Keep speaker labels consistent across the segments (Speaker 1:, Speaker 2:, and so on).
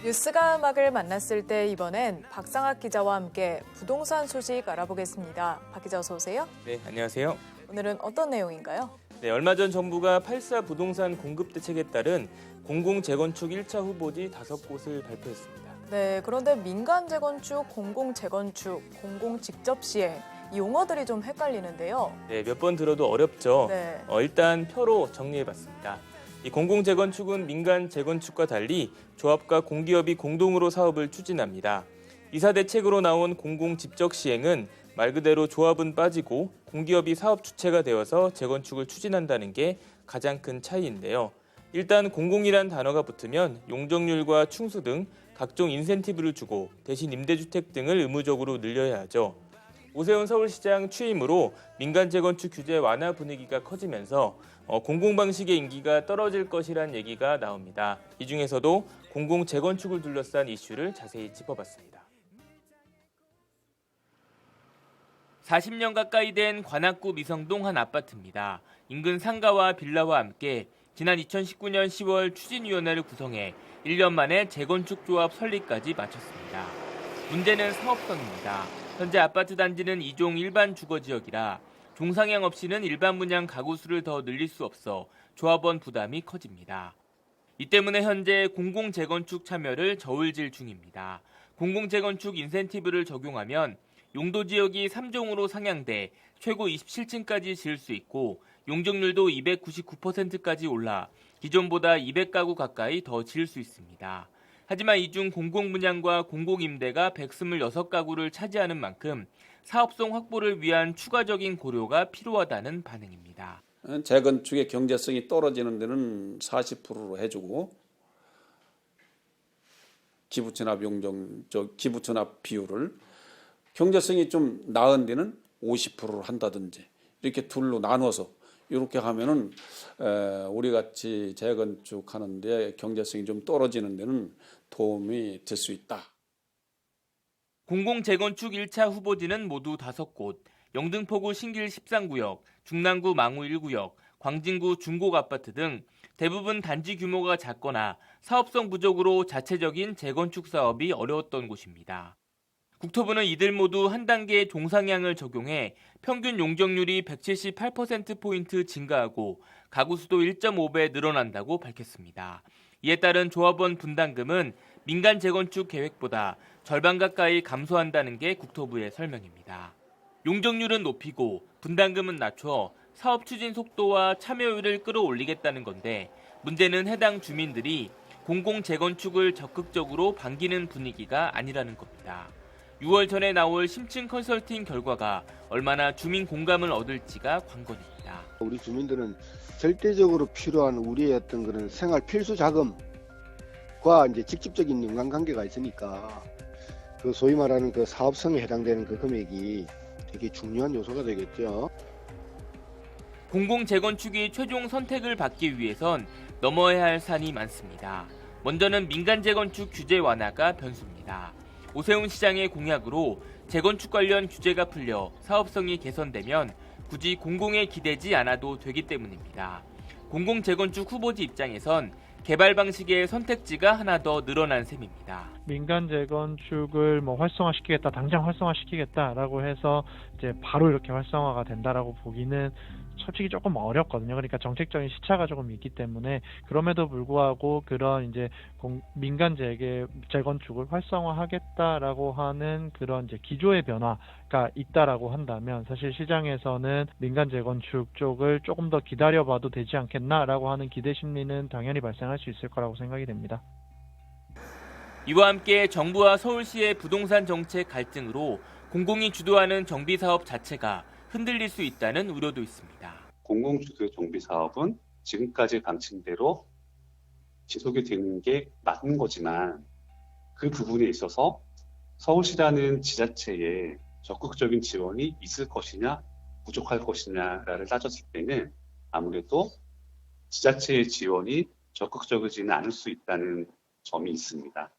Speaker 1: 뉴스가 음악을 만났을 때 이번엔 박상학 기자와 함께 부동산 소식 알아보겠습니다. 박 기자 어서 오세요.
Speaker 2: 네, 안녕하세요.
Speaker 1: 오늘은 어떤 내용인가요?
Speaker 2: 네, 얼마 전 정부가 8.4 부동산 공급 대책에 따른 공공 재건축 1차 후보지 5곳을 발표했습니다.
Speaker 1: 네, 그런데 민간 재건축, 공공 재건축, 공공 직접 시행 이 용어들이 좀 헷갈리는데요.
Speaker 2: 네, 몇 번 들어도 어렵죠.
Speaker 1: 네.
Speaker 2: 일단 표로 정리해봤습니다. 이 공공 재건축은 민간 재건축과 달리 조합과 공기업이 공동으로 사업을 추진합니다. 이사 대책으로 나온 공공 직접 시행은 말 그대로 조합은 빠지고 공기업이 사업 주체가 되어서 재건축을 추진한다는 게 가장 큰 차이인데요. 일단 공공이란 단어가 붙으면 용적률과 충수 등 각종 인센티브를 주고 대신 임대주택 등을 의무적으로 늘려야 하죠. 오세훈 서울시장 취임으로 민간 재건축 규제 완화 분위기가 커지면서 공공 방식의 인기가 떨어질 것이란 얘기가 나옵니다. 이 중에서도 공공 재건축을 둘러싼 이슈를 자세히 짚어봤습니다. 40년 가까이 된 관악구 미성동 한 아파트입니다. 인근 상가와 빌라와 함께 지난 2019년 10월 추진위원회를 구성해 1년 만에 재건축 조합 설립까지 마쳤습니다. 문제는 사업성입니다. 현재 아파트 단지는 2종 일반 주거지역이라 종상향 없이는 일반 분양 가구 수를 더 늘릴 수 없어 조합원 부담이 커집니다. 이 때문에 현재 공공재건축 참여를 저울질 중입니다. 공공재건축 인센티브를 적용하면 용도지역이 3종으로 상향돼 최고 27층까지 지을 수 있고 용적률도 299%까지 올라 기존보다 200가구 가까이 더 지을 수 있습니다. 하지만 이 중 공공분양과 공공임대가 126가구를 차지하는 만큼 사업성 확보를 위한 추가적인 고려가 필요하다는 반응입니다.
Speaker 3: 재건축의 경제성이 떨어지는 데는 40%로 해주고 기부천합 비율을 경제성이 좀 나은 데는 50%를 한다든지 이렇게 둘로 나눠서 이렇게 하면은 우리 같이 재건축하는데 경제성이 좀 떨어지는 데는 도움이 될 수 있다.
Speaker 2: 공공재건축 1차 후보지는 모두 5곳, 영등포구 신길 13구역, 중랑구 망우 1구역, 광진구 중곡 아파트 등 대부분 단지 규모가 작거나 사업성 부족으로 자체적인 재건축 사업이 어려웠던 곳입니다. 국토부는 이들 모두 한 단계 종상향을 적용해 평균 용적률이 178%포인트 증가하고 가구 수도 1.5배 늘어난다고 밝혔습니다. 이에 따른 조합원 분담금은 민간 재건축 계획보다 절반 가까이 감소한다는 게 국토부의 설명입니다. 용적률은 높이고 분담금은 낮춰 사업 추진 속도와 참여율을 끌어올리겠다는 건데 문제는 해당 주민들이 공공 재건축을 적극적으로 반기는 분위기가 아니라는 겁니다. 6월 전에 나올 심층 컨설팅 결과가 얼마나 주민 공감을 얻을지가 관건입니다.
Speaker 4: 우리 주민들은 절대적으로 필요한 우리의 어떤 그런 생활 필수 자금과 이제 직접적인 인간관계가 있으니까 그 소위 말하는 그 사업성에 해당되는 그 금액이 되게 중요한 요소가 되겠죠.
Speaker 2: 공공 재건축이 최종 선택을 받기 위해선 넘어야 할 산이 많습니다. 먼저는 민간 재건축 규제 완화가 변수입니다. 오세훈 시장의 공약으로 재건축 관련 규제가 풀려 사업성이 개선되면 굳이 공공에 기대지 않아도 되기 때문입니다. 공공 재건축 후보지 입장에선 개발 방식의 선택지가 하나 더 늘어난 셈입니다.
Speaker 5: 민간 재건축을 활성화시키겠다, 당장 활성화시키겠다라고 해서 이제 바로 이렇게 활성화가 된다라고 보기는 솔직히 조금 어렵거든요. 그러니까 정책적인 시차가 조금 있기 때문에 그럼에도 불구하고 그런 이제 민간 재건축을 활성화하겠다라고 하는 그런 이제 기조의 변화가 있다라고 한다면 사실 시장에서는 민간 재건축 쪽을 조금 더 기다려봐도 되지 않겠나라고 하는 기대 심리는 당연히 발생할 수 있을 거라고 생각이 됩니다.
Speaker 2: 이와 함께 정부와 서울시의 부동산 정책 갈등으로 공공이 주도하는 정비 사업 자체가 흔들릴 수 있다는 우려도 있습니다.
Speaker 6: 공공주도의 정비 사업은 지금까지 방침대로 지속이 되는 게 맞는 거지만 그 부분에 있어서 서울시라는 지자체에 적극적인 지원이 있을 것이냐 부족할 것이냐를 따졌을 때는 아무래도 지자체의 지원이 적극적이지는 않을 수 있다는 점이 있습니다.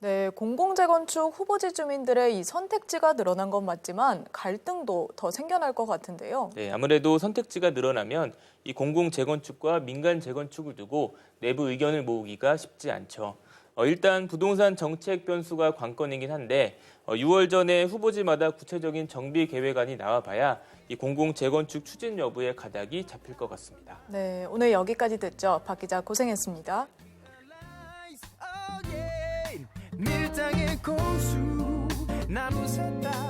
Speaker 1: 네, 공공재건축 후보지 주민들의 이 선택지가 늘어난 건 맞지만 갈등도 더 생겨날 것 같은데요.
Speaker 2: 네, 아무래도 선택지가 늘어나면 이 공공 재건축과 민간 재건축을 두고 내부 의견을 모으기가 쉽지 않죠. 일단 부동산 정책 변수가 관건이긴 한데 6월 전에 후보지마다 구체적인 정비 계획안이 나와봐야 이 공공 재건축 추진 여부의 가닥이 잡힐 것 같습니다.
Speaker 1: 네, 오늘 여기까지 듣죠. 박 기자 고생했습니다.
Speaker 7: 밀당의 공수 나무 샜다